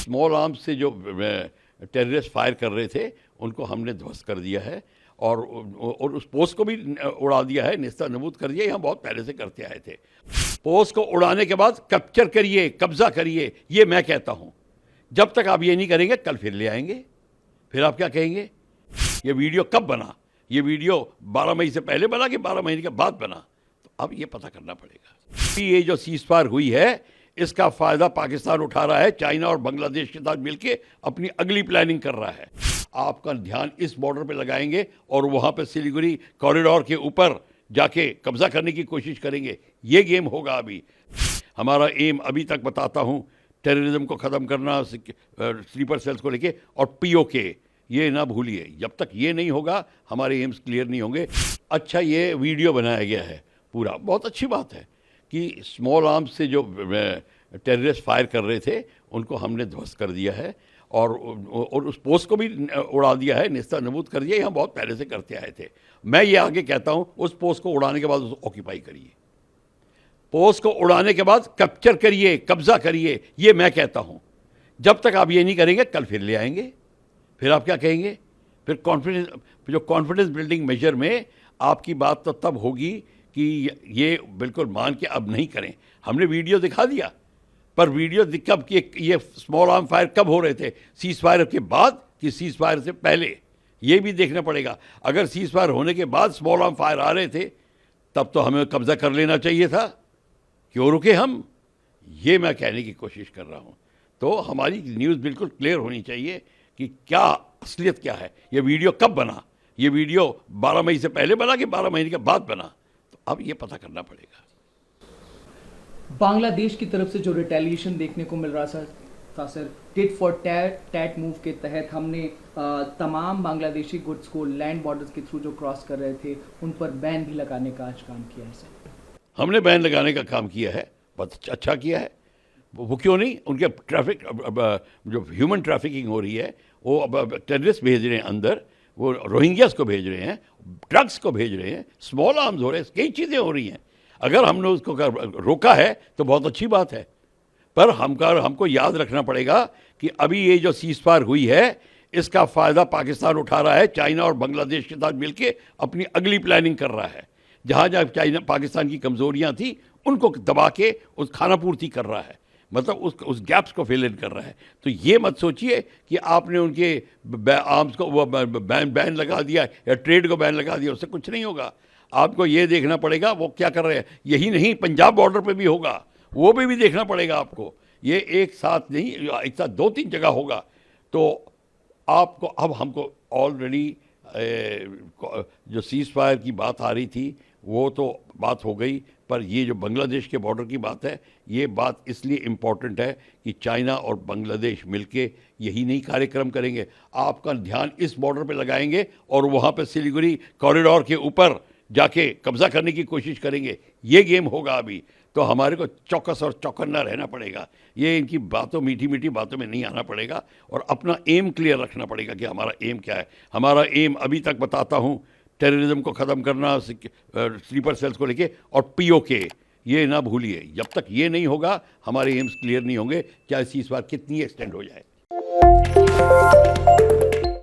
Small arms से जो terrorist fire कर रहे थे उनको हमने ध्वस्त कर दिया है और उस पोस्ट को भी उड़ा दिया है, निस्ता नबूद कर दिया। हम बहुत पहले से करते आए थे। पोस्ट को उड़ाने के बाद कैप्चर करिए, कब्जा करिए, ये मैं कहता हूँ। जब तक आप ये नहीं करेंगे कल फिर ले आएंगे। फिर आप क्या कहेंगे, ये वीडियो कब बना? ये वीडियो 12 मई से पहले बना कि 12 महीने के बाद बना? तो अब ये पता करना पड़ेगा। ये जो सीज फायर हुई है इसका फायदा पाकिस्तान उठा रहा है, चाइना और बांग्लादेश के साथ मिलकर अपनी अगली प्लानिंग कर रहा है। आपका ध्यान इस बॉर्डर पे लगाएंगे और वहां पे सिलीगुड़ी कॉरिडोर के ऊपर जाके कब्जा करने की कोशिश करेंगे। ये गेम होगा। अभी हमारा एम अभी तक बताता हूं, टेररिज्म को ख़त्म करना, स्लीपर सेल्स को लेके, और पीओके, ये ना भूलिए। जब तक ये नहीं होगा हमारे एम्स क्लियर नहीं होंगे। अच्छा, ये वीडियो बनाया गया है पूरा, बहुत अच्छी बात है कि स्मॉल आर्म्स से जो टेररिस्ट फायर कर रहे थे उनको हमने ध्वस्त कर दिया है और उस पोस्ट को भी उड़ा दिया है, निस्ता नबूद कर दिया। हम बहुत पहले से करते आए थे। मैं ये आगे कहता हूँ, उस पोस्ट को उड़ाने के बाद उसको ऑक्यूपाई करिए, पोस्ट को उड़ाने के बाद कैप्चर करिए, कब्जा करिए, ये मैं कहता हूँ। जब तक आप ये नहीं करेंगे कल फिर ले आएंगे। फिर आप क्या कहेंगे, फिर कॉन्फिडेंस बिल्डिंग मेजर में आपकी बात तो तब होगी कि ये बिल्कुल मान के अब नहीं करें। हमने वीडियो दिखा दिया, पर वीडियो कब कि ये स्मॉल आर्म फायर कब हो रहे थे, सीज फायर के बाद कि सीज फायर से पहले, ये भी देखना पड़ेगा। अगर सीज फायर होने के बाद स्मॉल आर्म फायर आ रहे थे तब तो हमें कब्जा कर लेना चाहिए था। क्यों रुके हम? ये मैं कहने की कोशिश कर रहा हूँ। तो हमारी न्यूज़ बिल्कुल क्लियर होनी चाहिए कि क्या असलियत क्या है। ये वीडियो कब बना? ये वीडियो 12 मई से पहले बना कि 12 महीने के बाद बना? तो अब ये पता करना पड़ेगा। बांग्लादेश की तरफ से जो रिटेलिएशन देखने को मिल रहा था sir, tit for tat move के तहत हमने तमाम बांग्लादेशी गुड्स को लैंड बॉर्डर्स के थ्रू जो क्रॉस कर रहे थे उन पर बैन भी लगाने का आज काम किया है सर। हमने बैन लगाने का काम किया है, बहुत अच्छा किया है। वो क्यों नहीं, उनके ट्रैफिक जो ह्यूमन ट्रैफिकिंग हो रही है, वो अब टेररिस्ट भेज रहे हैं अंदर, वो रोहिंग्यास को भेज रहे हैं, ड्रग्स को भेज रहे हैं, स्मॉल आर्म्स हो रहे हैं, कई चीज़ें हो रही हैं। अगर हमने उसको रोका है तो बहुत अच्छी बात है, पर हमको याद रखना पड़ेगा कि अभी ये जो सीज फायर हुई है इसका फ़ायदा पाकिस्तान उठा रहा है, चाइना और बांग्लादेश के साथ मिलकर अपनी अगली प्लानिंग कर रहा है। जहाँ जहाँ चाइना पाकिस्तान की कमज़ोरियाँ थी उनको दबा के उस खाना पूर्ति कर रहा है, मतलब उस गैप्स को फिल इन कर रहा है। तो ये मत सोचिए कि आपने उनके आर्म्स को वो बैन लगा दिया या ट्रेड को बैन लगा दिया, उससे कुछ नहीं होगा। आपको ये देखना पड़ेगा वो क्या कर रहे हैं। यही नहीं, पंजाब बॉर्डर पे भी होगा, वो भी देखना पड़ेगा आपको। ये एक साथ नहीं, एक साथ 2-3 जगह होगा। तो आपको अब हमको ऑलरेडी जो सीज फायर की बात आ रही थी वो तो बात हो गई, पर ये जो बांग्लादेश के बॉर्डर की बात है, ये बात इसलिए इम्पॉर्टेंट है कि चाइना और बांग्लादेश मिलके यही नहीं कार्यक्रम करेंगे। आपका ध्यान इस बॉर्डर पे लगाएंगे और वहाँ पे सिलीगुड़ी कॉरिडोर के ऊपर जाके कब्जा करने की कोशिश करेंगे। ये गेम होगा अभी। तो हमारे को चौकस और चौकन्ना रहना पड़ेगा। ये इनकी बातों, मीठी मीठी बातों में नहीं आना पड़ेगा और अपना एम क्लियर रखना पड़ेगा कि हमारा एम क्या है। हमारा एम अभी तक बताता हूँ, टेररिज्म को ख़त्म करना, स्लीपर सेल्स को लेके, और पीओके, ये ना भूलिए। जब तक ये नहीं होगा हमारे एम्स क्लियर नहीं होंगे, चाहे सीज फायर कितनी एक्सटेंड हो जाए।